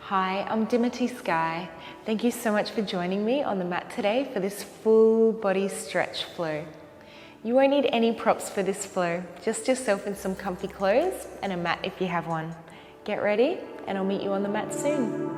Hi, I'm Dimity Sky. Thank you so much for joining me on the mat today for this full body stretch flow. You won't need any props for this flow, just yourself in some comfy clothes and a mat if you have one. Get ready and I'll meet you on the mat soon.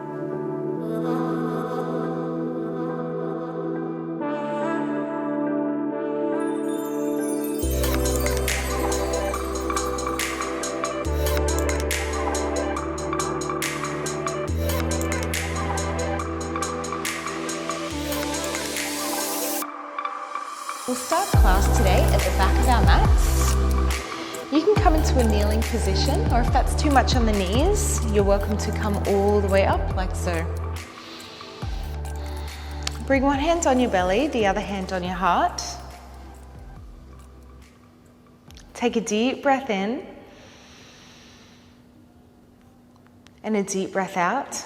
We'll start class today at the back of our mats. You can come into a kneeling position, or if that's too much on the knees, you're welcome to come all the way up like so. Bring one hand on your belly, the other hand on your heart. Take a deep breath in and a deep breath out.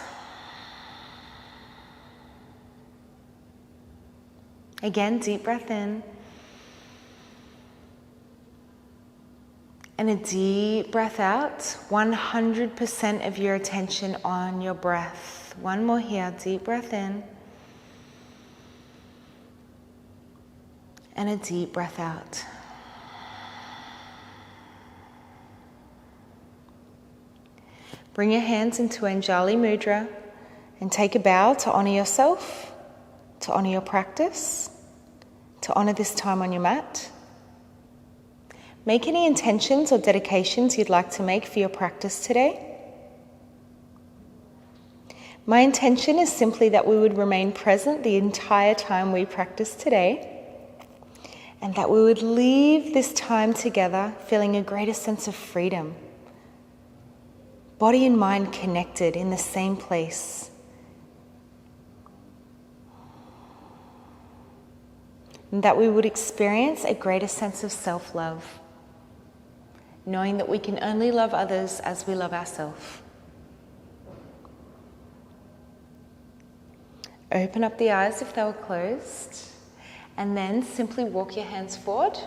Again, deep breath in. And a deep breath out. 100% of your attention on your breath. One more here, deep breath in. And a deep breath out. Bring your hands into Anjali Mudra and take a bow to honor yourself, to honor your practice, to honor this time on your mat. Make any intentions or dedications you'd like to make for your practice today. My intention is simply that we would remain present the entire time we practice today, and that we would leave this time together feeling a greater sense of freedom, body and mind connected in the same place. And that we would experience a greater sense of self-love, knowing that we can only love others as we love ourselves. Open up the eyes if they were closed, and then simply walk your hands forward,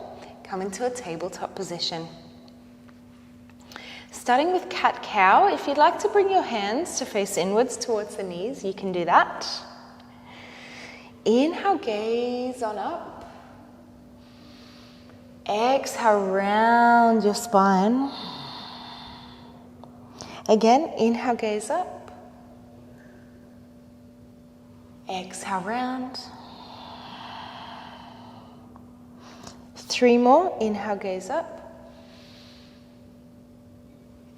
come into a tabletop position. Starting with cat-cow, if you'd like to bring your hands to face inwards towards the knees, you can do that. Inhale, gaze on up. Exhale, round your spine. Again, inhale, gaze up. Exhale, round. 3 more, inhale, gaze up.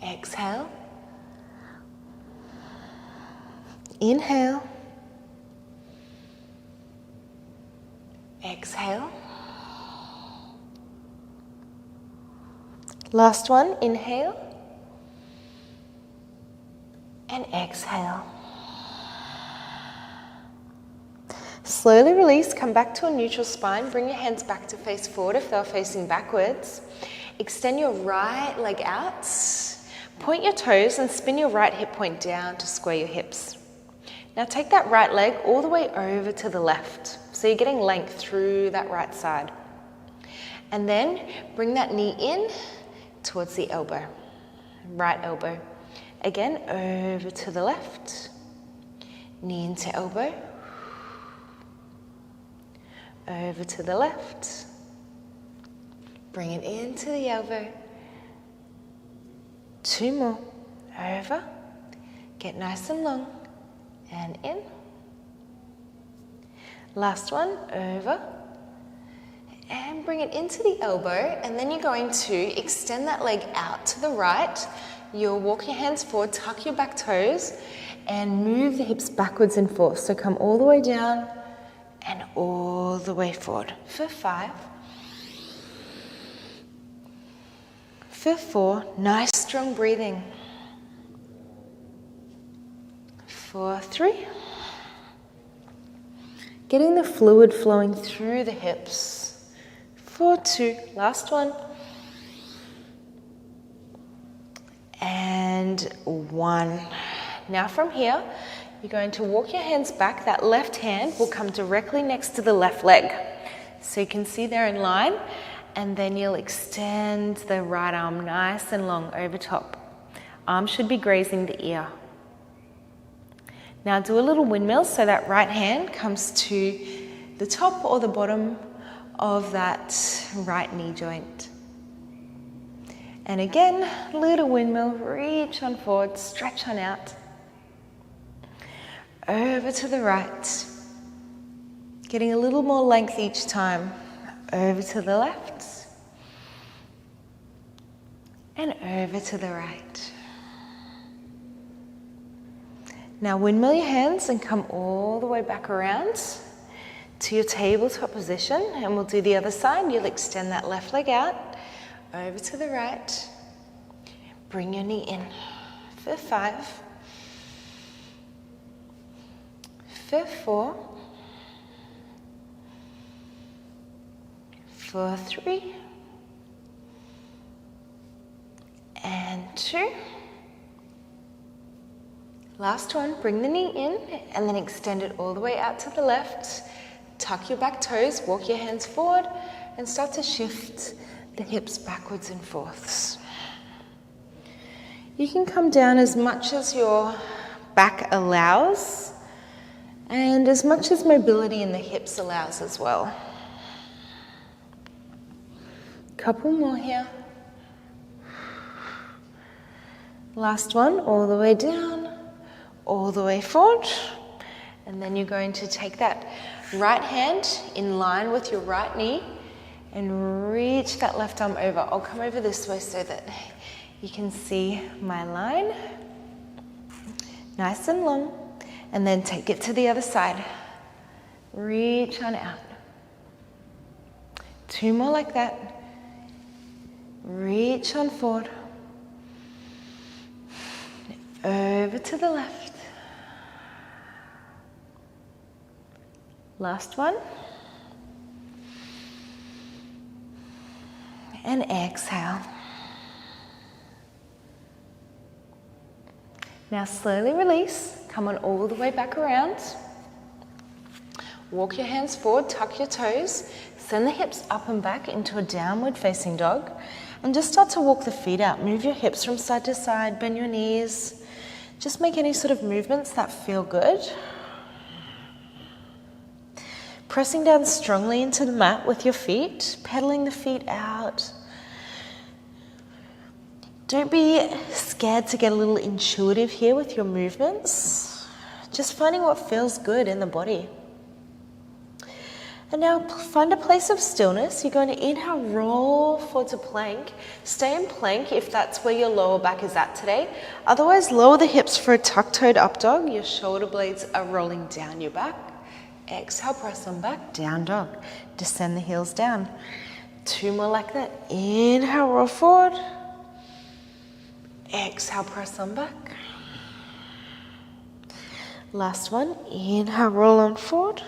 Exhale. Inhale. Exhale. Last one, inhale and exhale. Slowly release, come back to a neutral spine. Bring your hands back to face forward if they're facing backwards. Extend your right leg out. Point your toes and spin your right hip point down to square your hips. Now take that right leg all the way over to the left. So you're getting length through that right side. And then bring that knee in towards the elbow, right elbow. Again, over to the left, knee into elbow, over to the left, bring it into the elbow. 2 more, over, get nice and long, and in. Last one, over. And bring it into the elbow, and then you're going to extend that leg out to the right. You'll walk your hands forward, tuck your back toes, and move the hips backwards and forth. So come all the way down and all the way forward. For 5. For 4, nice strong breathing. For 3. Getting the fluid flowing through the hips. For 2, last one. And 1. Now from here, you're going to walk your hands back. That left hand will come directly next to the left leg. So you can see they're in line. And then you'll extend the right arm nice and long over top. Arm should be grazing the ear. Now do a little windmill so that right hand comes to the top or the bottom of that right knee joint. And again, little windmill, reach on forward, stretch on out. Over to the right. Getting a little more length each time. Over to the left. And over to the right. Now windmill your hands and come all the way back around to your tabletop position, and we'll do the other side. You'll extend that left leg out, over to the right. Bring your knee in for 5, for 4, for 3, and 2. Last one, bring the knee in and then extend it all the way out to the left. Tuck your back toes, walk your hands forward and start to shift the hips backwards and forths. You can come down as much as your back allows and as much as mobility in the hips allows as well. Couple more here. Last one, all the way down, all the way forward. And then you're going to take that right hand in line with your right knee and reach that left arm over. I'll come over this way so that you can see my line. Nice and long. And then take it to the other side. Reach on out. 2 more like that. Reach on forward. Over to the left. Last one. And exhale. Now slowly release. Come on all the way back around. Walk your hands forward, tuck your toes. Send the hips up and back into a downward facing dog. And just start to walk the feet out. Move your hips from side to side, bend your knees. Just make any sort of movements that feel good. Pressing down strongly into the mat with your feet, pedaling the feet out. Don't be scared to get a little intuitive here with your movements. Just finding what feels good in the body. And now find a place of stillness. You're going to inhale, roll forward to plank. Stay in plank if that's where your lower back is at today. Otherwise, lower the hips for a tuck-toed up dog. Your shoulder blades are rolling down your back. Exhale, press on back, down dog. Descend the heels down. 2 more like that. Inhale, roll forward. Exhale, press on back. Last one. Inhale, roll on forward.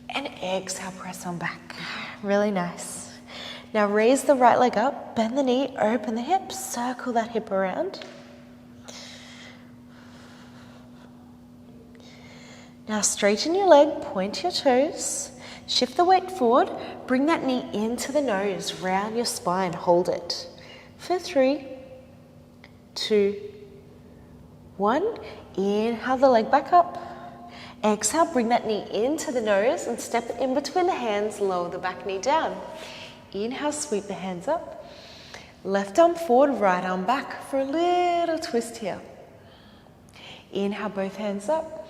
And exhale, press on back. Really nice. Now raise the right leg up, bend the knee, open the hip, circle that hip around. Now straighten your leg, point your toes, shift the weight forward, bring that knee into the nose, round your spine, hold it. For 3, 2, 1. Inhale the leg back up. Exhale, bring that knee into the nose and step it in between the hands, lower the back knee down. Inhale, sweep the hands up. Left arm forward, right arm back for a little twist here. Inhale, both hands up.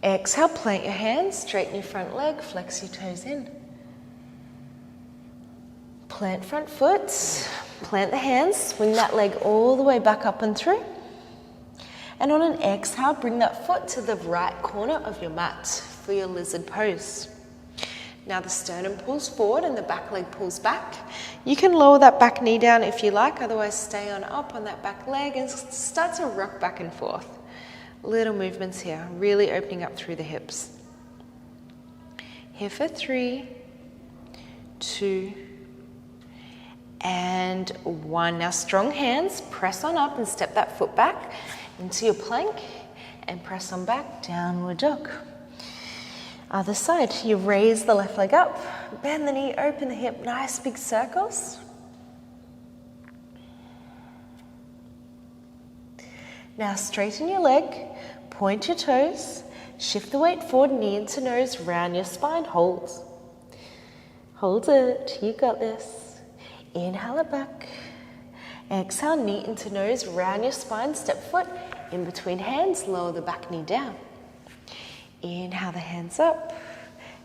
Exhale, plant your hands, straighten your front leg, flex your toes in. Plant front foot, plant the hands, swing that leg all the way back up and through. And on an exhale, bring that foot to the right corner of your mat for your lizard pose. Now the sternum pulls forward and the back leg pulls back. You can lower that back knee down if you like, otherwise stay on up on that back leg and start to rock back and forth. Little movements here, really opening up through the hips. Here for 3, 2, and 1. Now strong hands, press on up and step that foot back into your plank and press on back, downward dog. Other side, you raise the left leg up, bend the knee, open the hip, nice big circles. Now straighten your leg, point your toes, shift the weight forward, knee into nose, round your spine, hold. Hold it, you got this. Inhale it back. Exhale, knee into nose, round your spine, step foot, in between hands, lower the back knee down. Inhale the hands up,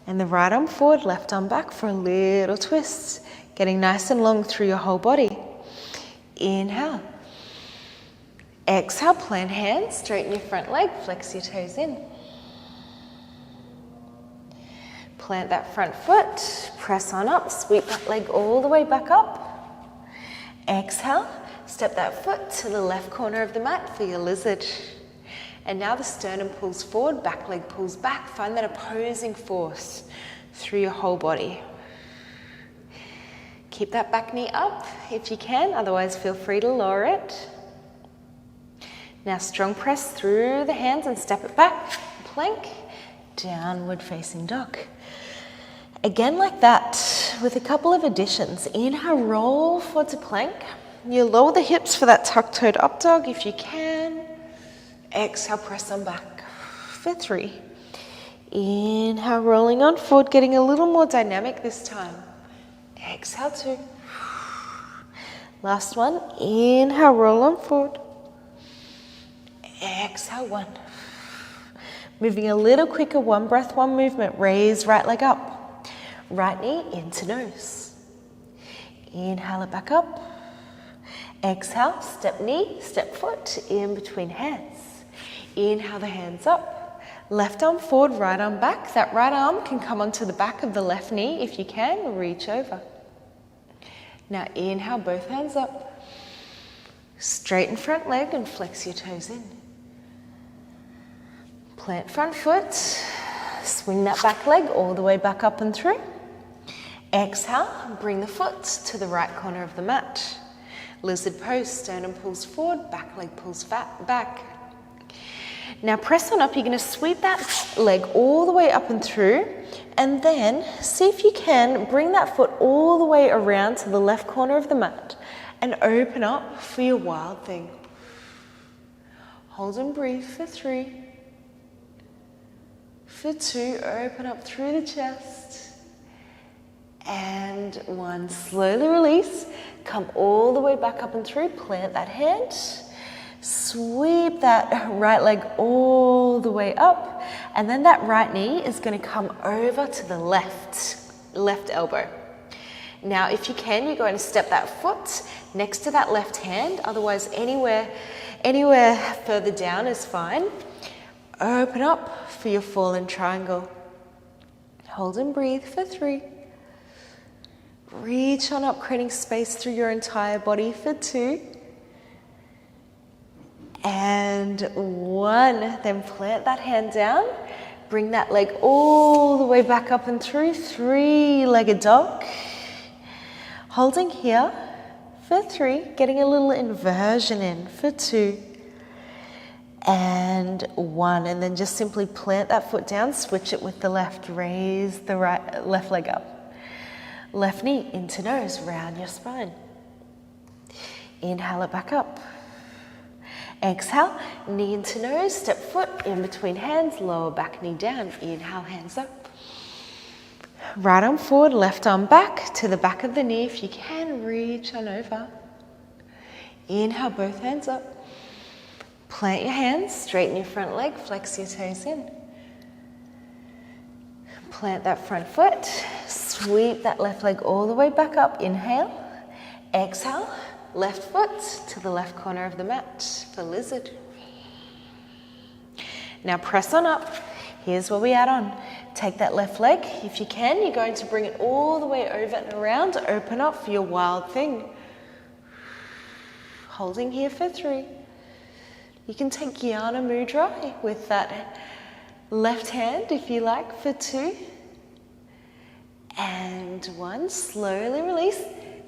and the right arm forward, left arm back for a little twist, getting nice and long through your whole body. Inhale. Exhale, plant hands, straighten your front leg, flex your toes in. Plant that front foot, press on up, sweep that leg all the way back up. Exhale, step that foot to the left corner of the mat for your lizard. And now the sternum pulls forward, back leg pulls back. Find that opposing force through your whole body. Keep that back knee up if you can, otherwise feel free to lower it. Now strong press through the hands and step it back. Plank, downward facing dog. Again like that, with a couple of additions. Inhale, roll forward to plank. You lower the hips for that tuck-toed up dog if you can. Exhale, press on back for 3. Inhale, rolling on forward, getting a little more dynamic this time. Exhale, 2. Last one. Inhale, roll on forward. Exhale, 1. Moving a little quicker, 1 breath, 1 movement. Raise right leg up. Right knee into nose. Inhale it back up. Exhale, step knee, step foot in between hands. Inhale the hands up. Left arm forward, right arm back. That right arm can come onto the back of the left knee if you can. Reach over. Now inhale, both hands up. Straighten front leg and flex your toes in. Plant front foot. Swing that back leg all the way back up and through. Exhale, bring the foot to the right corner of the mat. Lizard pose, sternum pulls forward, back leg pulls back. Now press on up, you're going to sweep that leg all the way up and through, and then see if you can bring that foot all the way around to the left corner of the mat and open up for your wild thing. Hold and breathe for 3. For 2, open up through the chest. And 1, slowly release. Come all the way back up and through, plant that hand. Sweep that right leg all the way up, and then that right knee is going to come over to the left elbow. Now if you can, you're going to step that foot next to that left hand, otherwise anywhere further down is fine. Open up for your fallen triangle. Hold and breathe for 3. Reach on up, creating space through your entire body for 2. And 1, then plant that hand down, bring that leg all the way back up and through, 3-legged dog. Holding here for 3, getting a little inversion in for 2. And 1, and then just simply plant that foot down, switch it with the left, raise the left leg up. Left knee into nose, round your spine. Inhale it back up. Exhale, knee into nose, step foot in between hands, lower back knee down. Inhale, hands up. Right arm forward, left arm back to the back of the knee. If you can, reach on over. Inhale, both hands up. Plant your hands, straighten your front leg, flex your toes in. Plant that front foot, sweep that left leg all the way back up. Inhale, exhale. Left foot to the left corner of the mat for lizard. Now press on up. Here's where we add on. Take that left leg. If you can, you're going to bring it all the way over and around. Open up for your wild thing. Holding here for 3. You can take Jnana Mudra with that left hand if you like for 2. And 1, slowly release.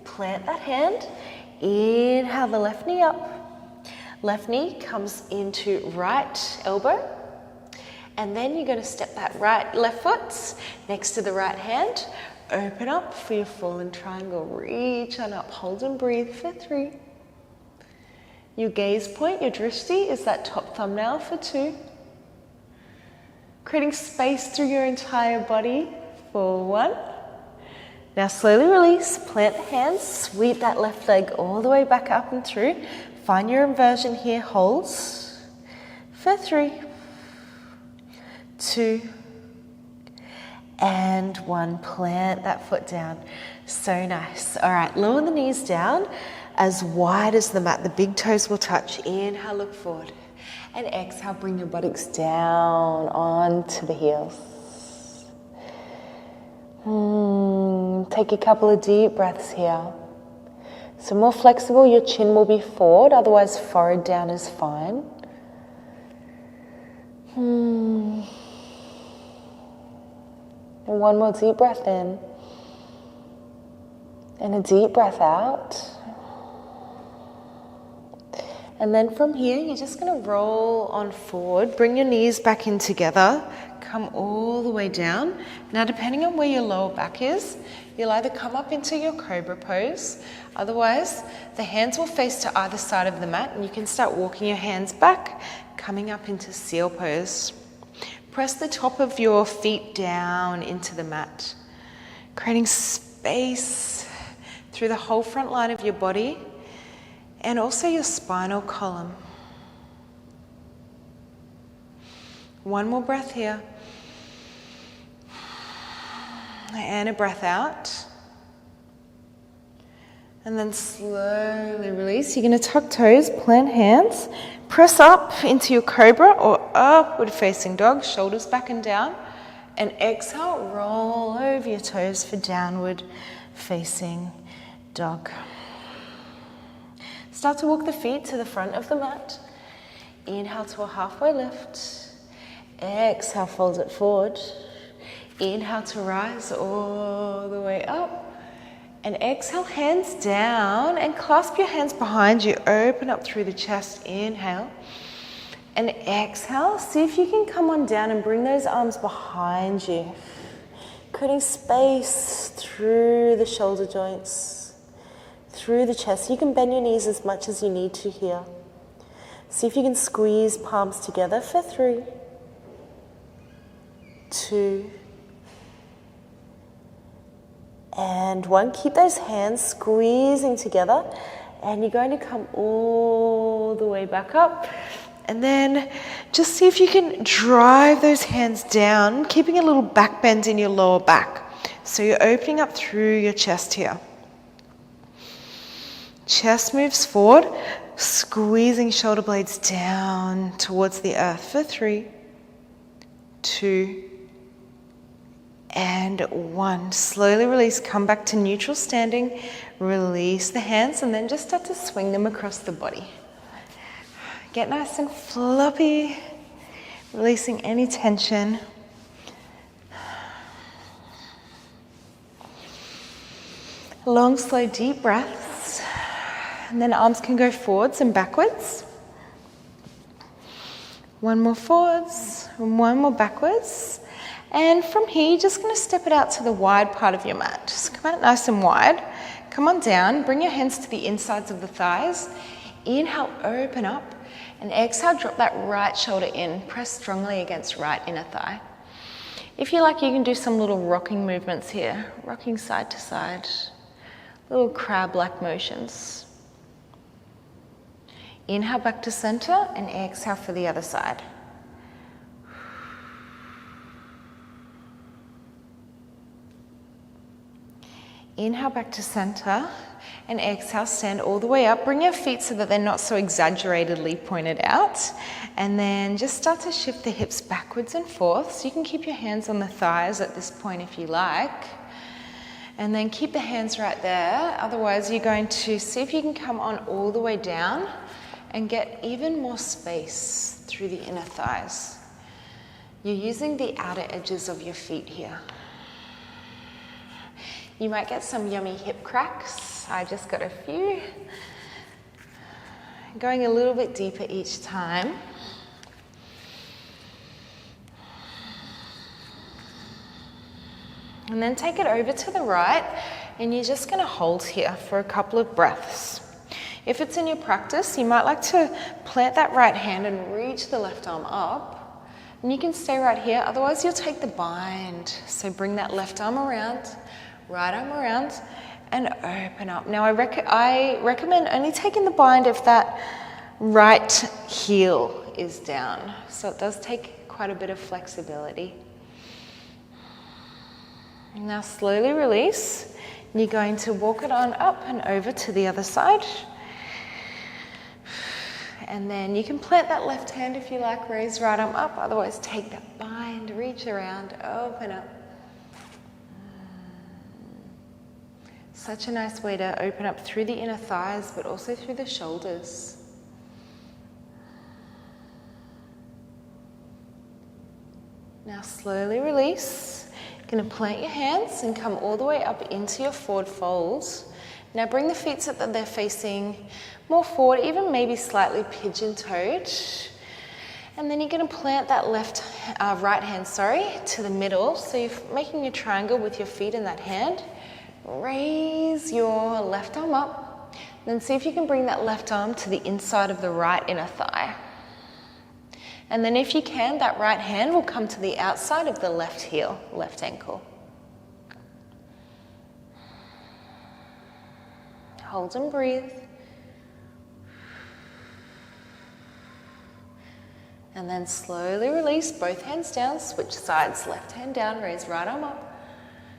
Plant that hand. Inhale the left knee up. Left knee comes into right elbow. And then you're going to step that left foot next to the right hand. Open up for your fallen triangle. Reach on up. Hold and breathe for 3. Your gaze point, your drishti, is that top thumbnail for 2. Creating space through your entire body for 1. Now slowly release, plant the hands, sweep that left leg all the way back up and through. Find your inversion here, holds for 3, 2, and 1. Plant that foot down. So nice. All right, lower the knees down as wide as the mat. The big toes will touch. Inhale, look forward. And exhale, bring your buttocks down onto the heels. Take a couple of deep breaths here. So more flexible, your chin will be forward, otherwise forehead down is fine. And one more deep breath in. And a deep breath out. And then from here, you're just going to roll on forward. Bring your knees back in together. Come all the way down. Now, depending on where your lower back is, you'll either come up into your cobra pose. Otherwise, the hands will face to either side of the mat, and you can start walking your hands back, coming up into seal pose. Press the top of your feet down into the mat, creating space through the whole front line of your body and also your spinal column. One more breath here. And a breath out. And then slowly release. You're going to tuck toes, plant hands, press up into your cobra or upward facing dog, shoulders back and down. And exhale, roll over your toes for downward facing dog. Start to walk the feet to the front of the mat. Inhale to a halfway lift. Exhale, fold it forward. Inhale to rise all the way up. And exhale, hands down and clasp your hands behind you. Open up through the chest. Inhale. And exhale, see if you can come on down and bring those arms behind you. Creating space through the shoulder joints, through the chest. You can bend your knees as much as you need to here. See if you can squeeze palms together for 3, 2, and 1. Keep those hands squeezing together, and you're going to come all the way back up. And then just see if you can drive those hands down, keeping a little back bend in your lower back. So you're opening up through your chest here. Chest moves forward, squeezing shoulder blades down towards the earth for 3, 2, and 1. Slowly release, come back to neutral standing, release the hands, and then just start to swing them across the body. Get nice and floppy, releasing any tension. Long, slow, deep breaths. And then arms can go forwards and backwards. One more forwards, and one more backwards. And from here, you're just going to step it out to the wide part of your mat. Just come out nice and wide. Come on down, bring your hands to the insides of the thighs. Inhale, open up. And exhale, drop that right shoulder in. Press strongly against right inner thigh. If you like, you can do some little rocking movements here. Rocking side to side. Little crab-like motions. Inhale back to center and exhale for the other side. Inhale back to center and exhale, stand all the way up. Bring your feet so that they're not so exaggeratedly pointed out. And then just start to shift the hips backwards and forth. So you can keep your hands on the thighs at this point if you like. And then keep the hands right there. Otherwise, you're going to see if you can come on all the way down and get even more space through the inner thighs. You're using the outer edges of your feet here. You might get some yummy hip cracks. I just got a few. Going a little bit deeper each time. And then take it over to the right, and you're just going to hold here for a couple of breaths. If it's in your practice, you might like to plant that right hand and reach the left arm up. And you can stay right here, otherwise you'll take the bind. So bring that left arm around, right arm around, and open up. Now I recommend only taking the bind if that right heel is down. So it does take quite a bit of flexibility. Now slowly release. You're going to walk it on up and over to the other side. And then you can plant that left hand if you like, raise right arm up, otherwise take that bind, reach around, open up. Such a nice way to open up through the inner thighs, but also through the shoulders. Now slowly release. You're going to plant your hands and come all the way up into your forward fold. Now bring the feet so that they're facing more forward, even maybe slightly pigeon-toed. And then you're going to plant that right hand, to the middle. So you're making a triangle with your feet in that hand. Raise your left arm up. Then see if you can bring that left arm to the inside of the right inner thigh. And then if you can, that right hand will come to the outside of the left heel, left ankle. Hold and breathe. And then slowly release, both hands down, switch sides, left hand down, raise right arm up.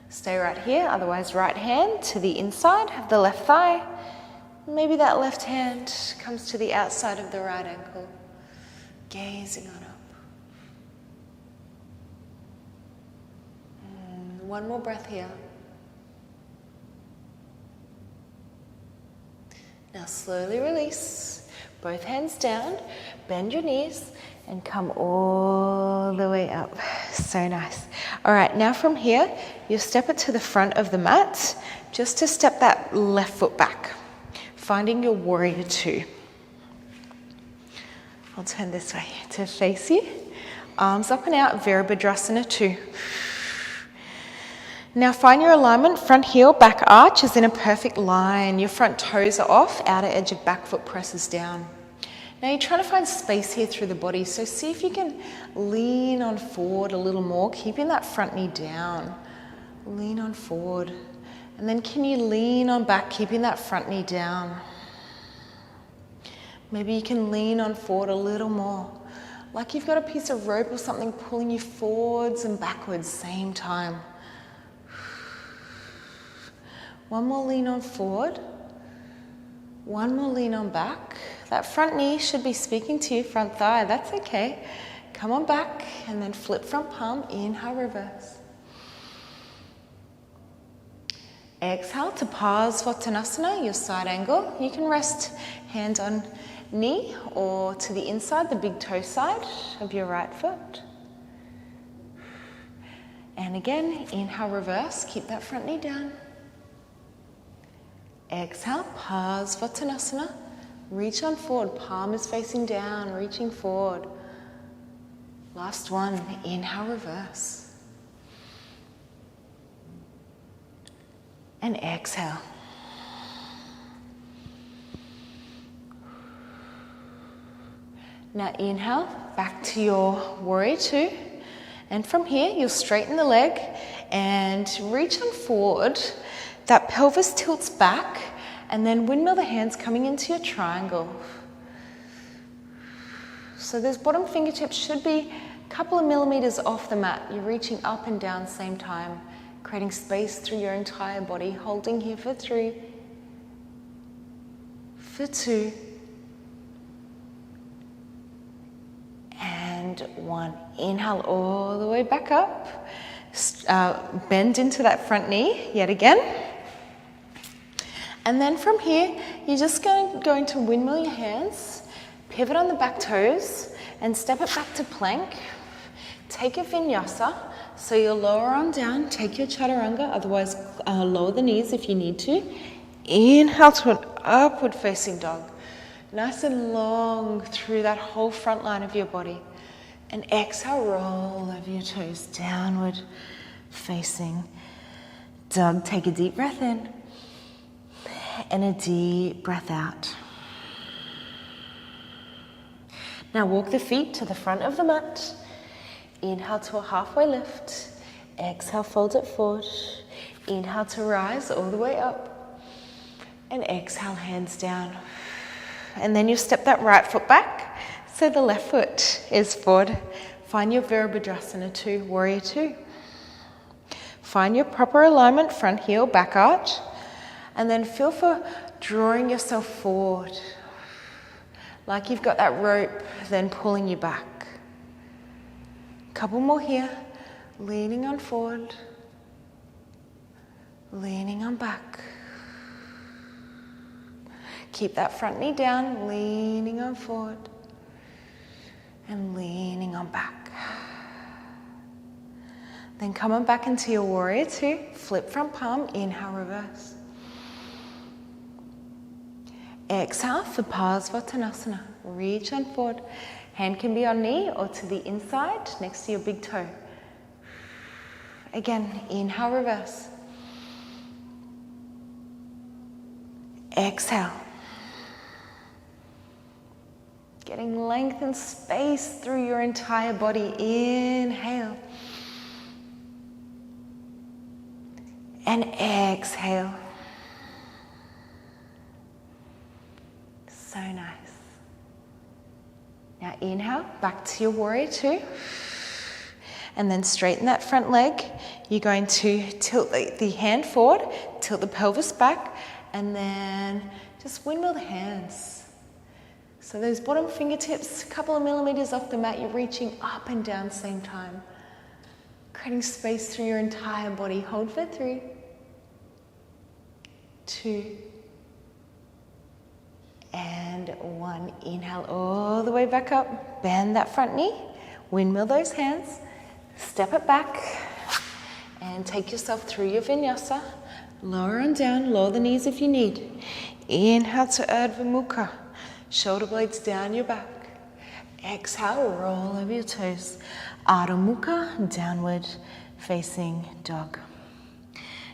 Stay right here, otherwise right hand to the inside of the left thigh. Maybe that left hand comes to the outside of the right ankle. Gazing on up. One more breath here. Now slowly release, both hands down, bend your knees, and come all the way up. So nice. All right, now from here, you step it to the front of the mat, just to step that left foot back, finding your warrior two. I'll turn this way to face you. Arms up and out, Virabhadrasana 2. Now find your alignment, front heel, back arch is in a perfect line. Your front toes are off, outer edge of back foot presses down. Now you're trying to find space here through the body, so see if you can lean on forward a little more, keeping that front knee down. Lean on forward. And then can you lean on back, keeping that front knee down? Maybe you can lean on forward a little more, like you've got a piece of rope or something pulling you forwards and backwards, same time. One more lean on forward. One more lean on back. That front knee should be speaking to your front thigh, that's okay. Come on back and then flip front palm, inhale, reverse. Exhale to Parsvottanasana, your side angle. You can rest hand on knee or to the inside, the big toe side of your right foot. And again, inhale, reverse, keep that front knee down. Exhale, Parsvottanasana, reach on forward, palm is facing down, reaching forward. Last one, inhale, reverse. And exhale. Now inhale, back to your warrior two. And from here, you'll straighten the leg and reach on forward. That pelvis tilts back and then windmill the hands coming into your triangle. So those bottom fingertips should be a couple of millimeters off the mat. You're reaching up and down same time, creating space through your entire body, holding here for 3, for 2, and 1. Inhale all the way back up. Bend into that front knee yet again. And then from here, you're just going to windmill your hands, pivot on the back toes, and step it back to plank. Take a vinyasa, so you'll lower arm down, take your chaturanga, otherwise lower the knees if you need to. Inhale to an upward facing dog. Nice and long through that whole front line of your body. And exhale, roll over your toes, downward facing dog. Take a deep breath in and a deep breath out. Now walk the feet to the front of the mat. Inhale to a halfway lift. Exhale, fold it forward. Inhale to rise all the way up. And exhale, hands down. And then you step that right foot back so the left foot is forward. Find your Virabhadrasana 2, Warrior 2. Find your proper alignment, front heel, back arch. And then feel for drawing yourself forward. Like you've got that rope then pulling you back. Couple more here. Leaning on forward. Leaning on back. Keep that front knee down, leaning on forward. And leaning on back. Then come on back into your Warrior 2. Flip front palm, inhale, reverse. Exhale for Parsvottanasana. Reach on forward. Hand can be on knee or to the inside next to your big toe. Again, inhale, reverse. Exhale. Getting length and space through your entire body. Inhale. And exhale. So nice. Now inhale, back to your Warrior 2. And then straighten that front leg. You're going to tilt the hand forward, tilt the pelvis back, and then just windmill the hands. So those bottom fingertips, a couple of millimeters off the mat, you're reaching up and down same time. Creating space through your entire body. Hold for 3, 2, and 1. Inhale all the way back up. Bend that front knee. Windmill those hands. Step it back. And take yourself through your vinyasa. Lower on down. Lower the knees if you need. Inhale to Urdhva Mukha. Shoulder blades down your back. Exhale, roll over your toes. Adho Mukha, downward facing dog.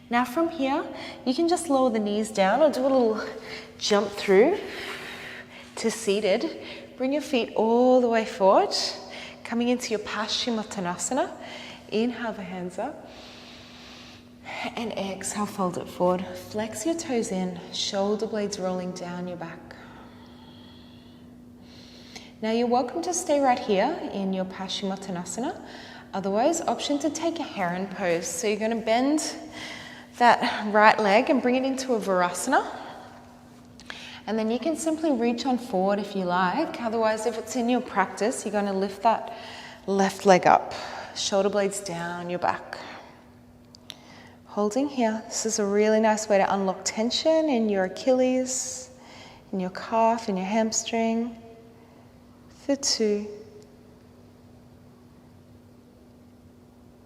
Now from here, you can just lower the knees down or do a little jump through to seated. Bring your feet all the way forward, coming into your Paschimottanasana. Inhale the hands up. And exhale, fold it forward. Flex your toes in, shoulder blades rolling down your back. Now you're welcome to stay right here in your Paschimottanasana. Otherwise, option to take a heron pose. So you're going to bend that right leg and bring it into a Virasana. And then you can simply reach on forward if you like. Otherwise, if it's in your practice, you're going to lift that left leg up. Shoulder blades down your back. Holding here. This is a really nice way to unlock tension in your Achilles, in your calf, in your hamstring. For 2.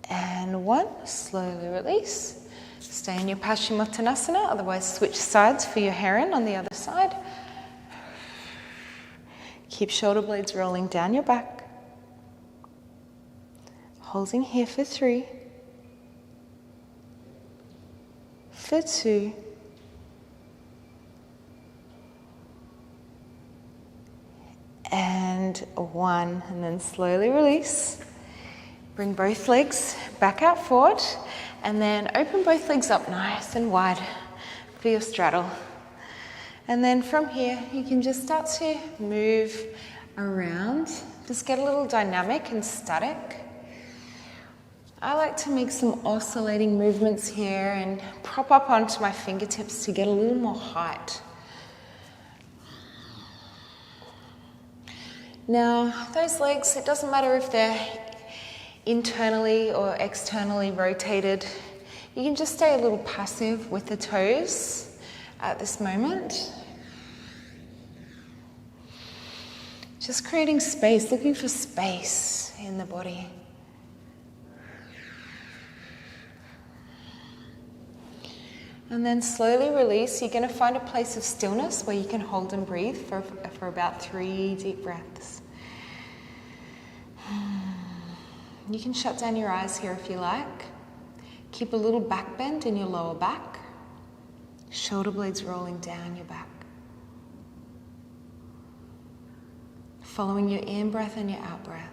And 1. Slowly release. Stay in your Paschimottanasana, otherwise switch sides for your heron on the other side. Keep shoulder blades rolling down your back. Holding here for 3. For 2. And 1. And then slowly release. Bring both legs back out forward. And then open both legs up nice and wide for your straddle. And then from here, you can just start to move around. Just get a little dynamic and static. I like to make some oscillating movements here and prop up onto my fingertips to get a little more height. Now, those legs, it doesn't matter if they're internally or externally rotated. You can just stay a little passive with the toes at this moment. Just creating space, looking for space in the body. And then slowly release. You're going to find a place of stillness where you can hold and breathe for about 3 deep breaths. You can shut down your eyes here if you like. Keep a little back bend in your lower back. Shoulder blades rolling down your back. Following your in-breath and your out-breath.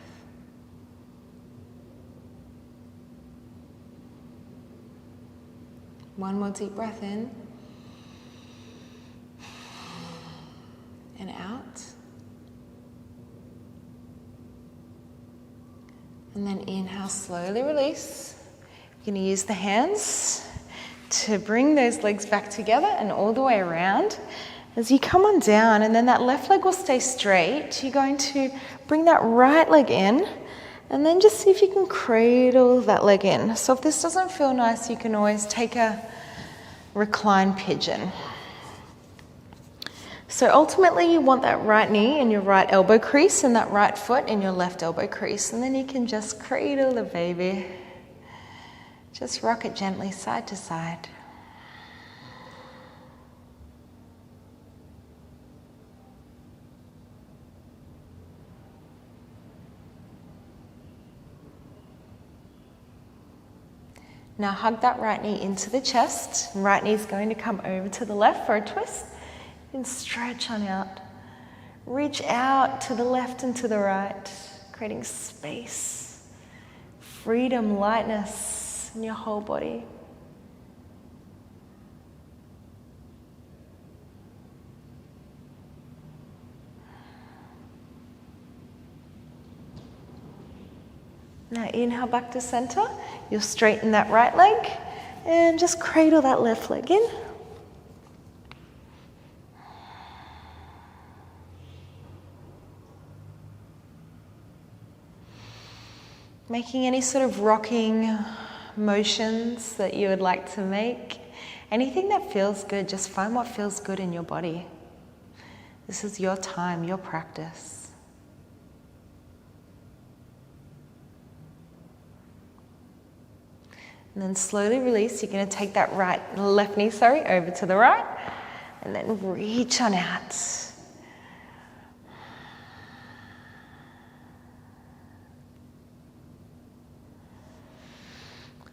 One more deep breath in and out. And then inhale, slowly release. You're going to use the hands to bring those legs back together and all the way around. As you come on down, and then that left leg will stay straight, you're going to bring that right leg in, and then just see if you can cradle that leg in. So if this doesn't feel nice, you can always take a recline pigeon. So ultimately you want that right knee in your right elbow crease and that right foot in your left elbow crease, and then you can just cradle the baby. Just rock it gently side to side. Now hug that right knee into the chest. Right knee is going to come over to the left for a twist. And stretch on out. Reach out to the left and to the right, creating space, freedom, lightness in your whole body. Now inhale back to center. You'll straighten that right leg and just cradle that left leg in. Making any sort of rocking motions that you would like to make. Anything that feels good, just find what feels good in your body. This is your time, your practice. And then slowly release. You're going to take that left knee over to the right, and then reach on out.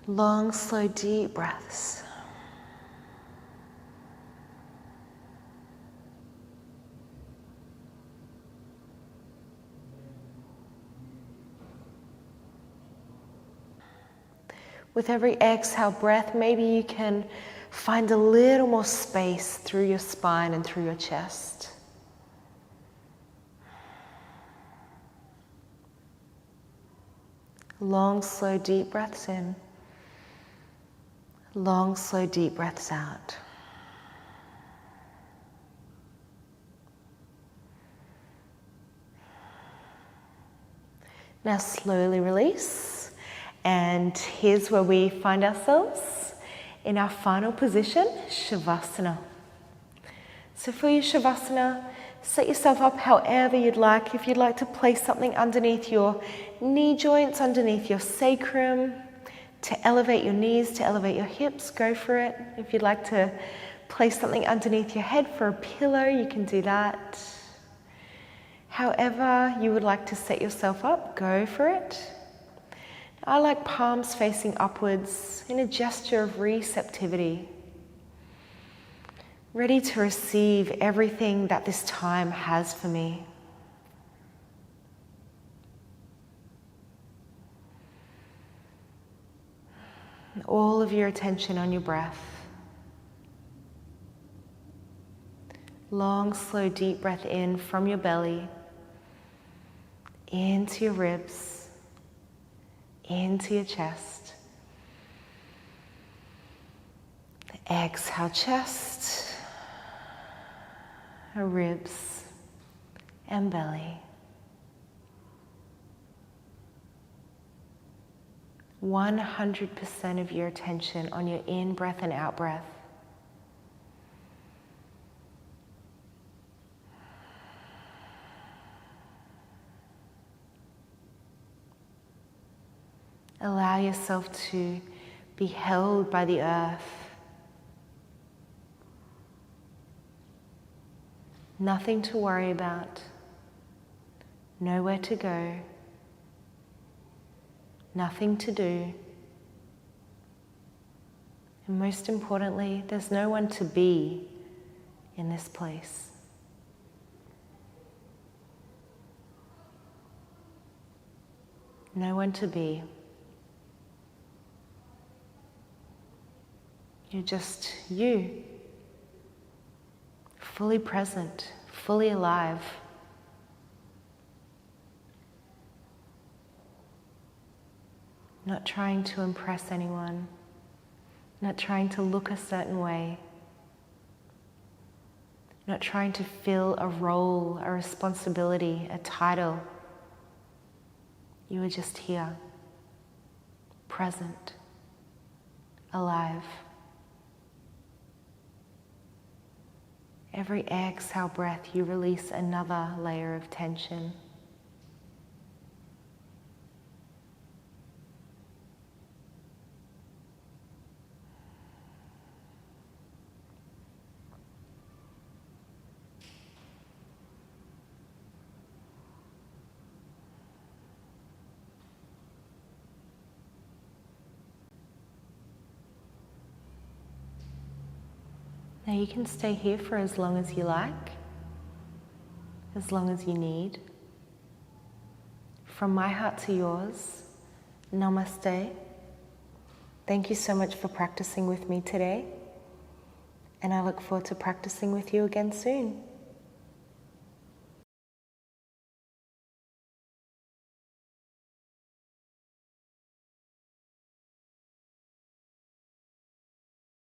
Long, slow, deep breaths. With every exhale breath, maybe you can find a little more space through your spine and through your chest. Long, slow, deep breaths in. Long, slow, deep breaths out. Now slowly release. And here's where we find ourselves in our final position, Shavasana. So for your Shavasana, set yourself up however you'd like. If you'd like to place something underneath your knee joints, underneath your sacrum, to elevate your knees, to elevate your hips, go for it. If you'd like to place something underneath your head for a pillow, you can do that. However you would like to set yourself up, go for it. I like palms facing upwards in a gesture of receptivity, ready to receive everything that this time has for me. All of your attention on your breath. Long, slow, deep breath in from your belly, into your ribs, into your chest. Exhale, chest, ribs, and belly. 100% of your attention on your in-breath and out-breath. Allow yourself to be held by the earth. Nothing to worry about. Nowhere to go. Nothing to do. And most importantly, there's no one to be in this place. no one to be. You're just you, fully present, fully alive. Not trying to impress anyone, not trying to look a certain way, not trying to fill a role, a responsibility, a title. You are just here, present, alive. Every exhale breath, you release another layer of tension. Now you can stay here for as long as you like, as long as you need. From my heart to yours, namaste. Thank you so much for practicing with me today, and I look forward to practicing with you again soon.